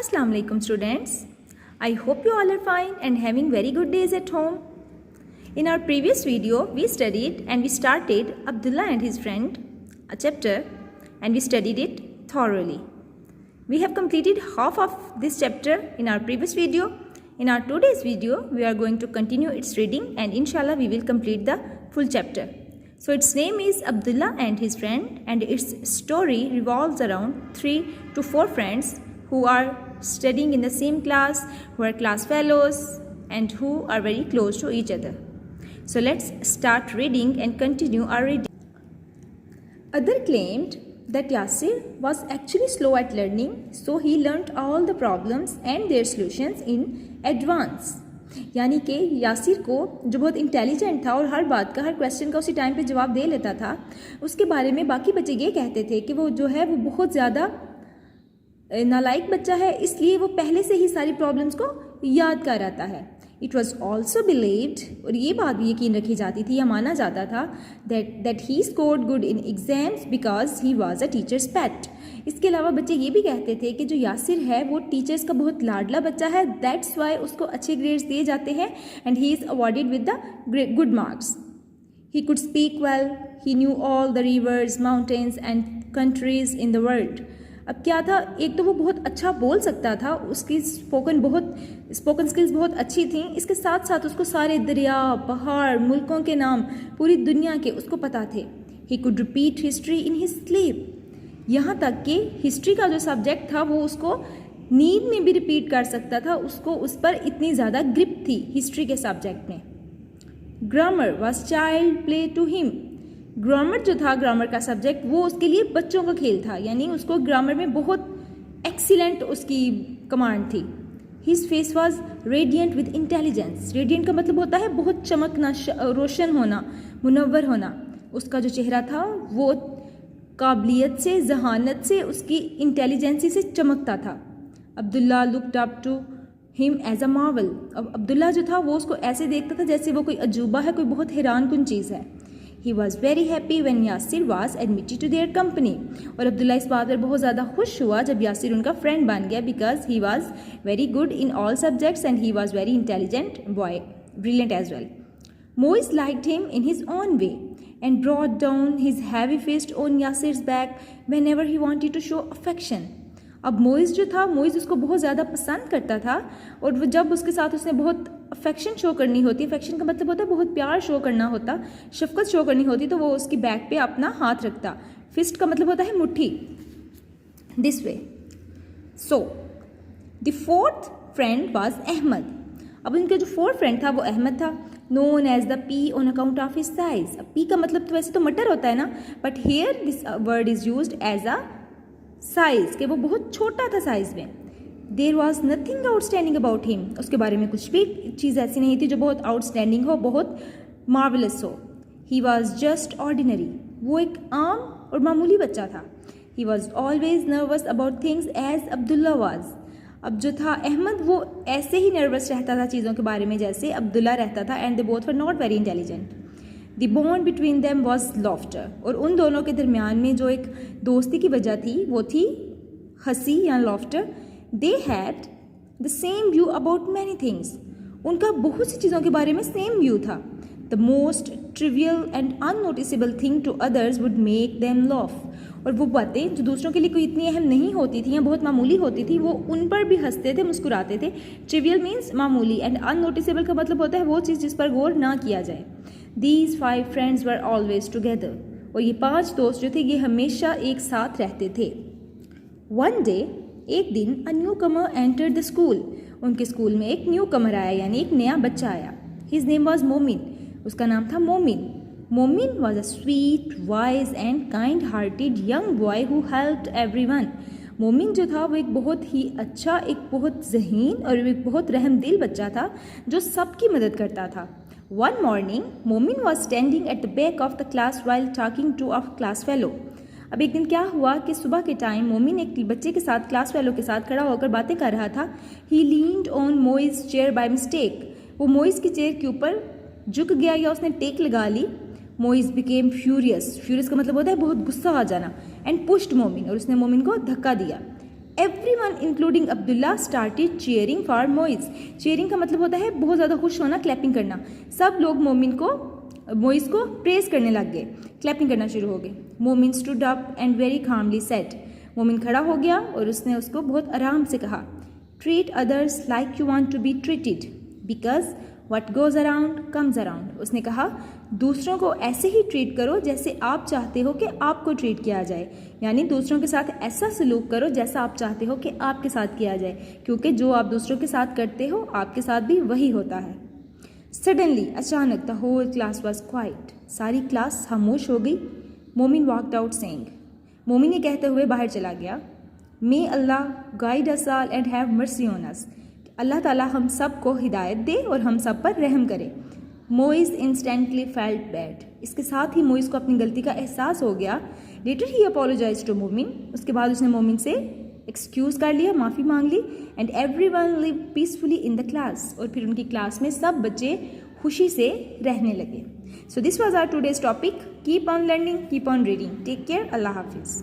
Assalamu alaikum students. I hope you all are fine and having very good days at home. In our previous video, we studied and we started Abdullah and his friend, a chapter, and we studied it thoroughly. We have completed half of this chapter in our previous video. In our today's video, we are going to continue its reading and inshallah we will complete the full chapter. So its name is Abdullah and his friend, and its story revolves around 3 to 4 friends who are studying in the same class, who are class fellows and who are very close to each other. So let's start reading and continue our reading. Other claimed that Yasir was actually slow at learning, so he learnt all the problems and their solutions in advance. यानी कि यासिर को जो बहुत intelligent था और हर बात का, हर question का उसी टाइम पे जवाब दे लेता था, उसके बारे में बाकी बच्चे ये कहते थे कि वो जो है वो बहुत ज़्यादा नालायक बच्चा है, इसलिए वो पहले से ही सारी प्रॉब्लम्स को याद कर आता है. इट वॉज ऑल्सो बिलीव्ड, और ये बात भी यकीन रखी जाती थी या माना जाता था, that he scored good in exams because he was a teacher's pet. इसके अलावा बच्चे ये भी कहते थे कि जो यासिर है वो टीचर्स का बहुत लाडला बच्चा है, दैट्स वाई उसको अच्छे ग्रेड्स दिए जाते हैं and he is awarded with the good marks. He could speak well, he knew all the reverse, mountains and countries in the world. अब क्या था, एक तो वो बहुत अच्छा बोल सकता था, उसकी स्पोकन स्किल्स बहुत अच्छी थी, इसके साथ साथ उसको सारे दरिया, पहाड़, मुल्कों के नाम, पूरी दुनिया के उसको पता थे. He could repeat history in his sleep, यहाँ तक कि हिस्ट्री का जो सब्जेक्ट था वो उसको नींद में भी रिपीट कर सकता था, उसको उस पर इतनी ज़्यादा ग्रिप थी हिस्ट्री के सब्जेक्ट में. Grammar was child play to him, grammar जो था, ग्रामर का सब्जेक्ट, वो उसके लिए बच्चों का खेल था, यानी उसको ग्रामर में बहुत एक्सीलेंट उसकी कमांड थी. His face was radiant with intelligence, radiant का मतलब होता है बहुत चमकना, रोशन होना, मुनव्वर होना. उसका जो चेहरा था वो काबिलियत से, जहानत से, उसकी इंटेलिजेंसी से चमकता था. Abdullah looked up to him as a marvel, अब अब्दुल्ला जो था वो उसको ऐसे देखता था जैसे वो कोई अजूबा है, कोई बहुत हैरान कुन चीज़ है. He was very happy when Yasir was admitted to their company, और अब्दुल्ला इस बात पर बहुत ज़्यादा खुश हुआ जब यासिर उनका फ्रेंड बन गया, because he was very good in all subjects and he was very intelligent boy, brilliant as well. Moise liked him in his own way and brought down his heavy fist on Yasir's back whenever he wanted to show affection. अब मोइज़ जो था, मोइज़ उसको बहुत ज़्यादा पसंद करता था, और वो जब उसके साथ उसने बहुत अफेक्शन शो करनी होती, अफेक्शन का मतलब होता है बहुत प्यार शो करना होता, शफकत शो करनी होती, तो वो उसकी बैक पे अपना हाथ रखता. फिस्ट का मतलब होता है मुट्ठी, this way. So the fourth friend was Ahmed. अब उनका जो फोर्थ फ्रेंड था वो अहमद था, known as the pea on account of his size. अब पी का मतलब तो वैसे तो मटर होता है ना, but here this word is used as a size, के वो बहुत छोटा था साइज में. There was nothing outstanding about him, उसके बारे में कुछ भी चीज़ ऐसी नहीं थी जो बहुत आउटस्टैंडिंग हो, बहुत मार्वलस हो. ही वॉज जस्ट ऑर्डिनरी, वो एक आम और मामूली बच्चा था. He was always nervous about things as Abdullah was. अब जो था अहमद, वो ऐसे ही नर्वस रहता था चीज़ों के बारे में जैसे अब्दुल्ला रहता था, and they both were not very intelligent. The bond between them was laughter, और उन दोनों के दरमियान में जो एक दोस्ती की वजह थी वो थी हंसी या laughter. They had the same view about many things, उनका बहुत सी चीज़ों के बारे में सेम व्यू था. The most trivial and unnoticeable thing to others would make them laugh, और वो बातें जो दूसरों के लिए कोई इतनी अहम नहीं होती थी या बहुत मामूली होती थी, वो उन पर भी हंसते थे, मुस्कुराते थे. ट्रिवियल मीन्स मामूली, एंड अननोटिसेबल का मतलब होता है वो चीज़ जिस पर गौर ना किया जाए. These 5 friends were always together, और ये 5 दोस्त जो थे ये हमेशा एक साथ रहते थे. One day, एक दिन, a newcomer entered the school, उनके स्कूल में एक न्यू कमर आया, यानी एक नया बच्चा आया. His name was मोमिन, उसका नाम था मोमिन. मोमिन was a sweet, wise and kind-hearted young boy who helped everyone. मोमिन जो था वो एक बहुत ही अच्छा, एक बहुत ज़हीन और एक बहुत रहमदिल बच्चा था जो सबकी मदद करता था. One morning, Momin was standing at the back of the class while talking to a class fellow. अब एक दिन क्या हुआ कि सुबह के टाइम मोमिन एक बच्चे के साथ, क्लास फेलो के साथ खड़ा होकर बातें कर रहा था. He leaned on Moi's chair by mistake. वो मोइस की चेयर के ऊपर झुक गया या उसने टेक लगा ली. Moiz became furious. Furious का मतलब होता है बहुत गुस्सा आ जाना. And pushed मोमिन, और उसने मोमिन को धक्का दिया. Everyone including Abdullah started cheering for Moiz. cheering का मतलब होता है बहुत ज़्यादा खुश होना, क्लैपिंग करना. सब लोग मोइज़ को प्रेज करने लग गए, क्लैपिंग करना शुरू हो गए. मोमिन stood up and very calmly said. मोमिन खड़ा हो गया और उसने उसको बहुत आराम से कहा, treat others like you want to be treated because what goes around comes around. उसने कहा दूसरों को ऐसे ही ट्रीट करो जैसे आप चाहते हो कि आपको ट्रीट किया जाए, यानी दूसरों के साथ ऐसा सलूक करो जैसा आप चाहते हो कि आपके साथ किया जाए, क्योंकि जो आप दूसरों के साथ करते हो आपके साथ भी वही होता है. सडनली, अचानक, the whole class was quiet. सारी क्लास खामोश हो गई. मोमिन वॉकड आउट सेइंग. मोमिन ये कहते हुए बाहर चला गया, may Allah guide us all and have mercy on us. अल्लाह ताला हम सब को हिदायत दे और हम सब पर रहम करे. Moiz instantly felt bad. इसके साथ ही मोइज़ को अपनी गलती का एहसास हो गया. लेटर ही अपोलोजाइज टू मोमिन. उसके बाद उसने मोमिन से एक्सक्यूज़ कर लिया, माफ़ी मांग ली. And everyone live peacefully in the class. और फिर उनकी क्लास में सब बच्चे खुशी से रहने लगे. So this was our today's topic. Keep on learning, keep on reading. Take care. अल्लाह हाफिज़.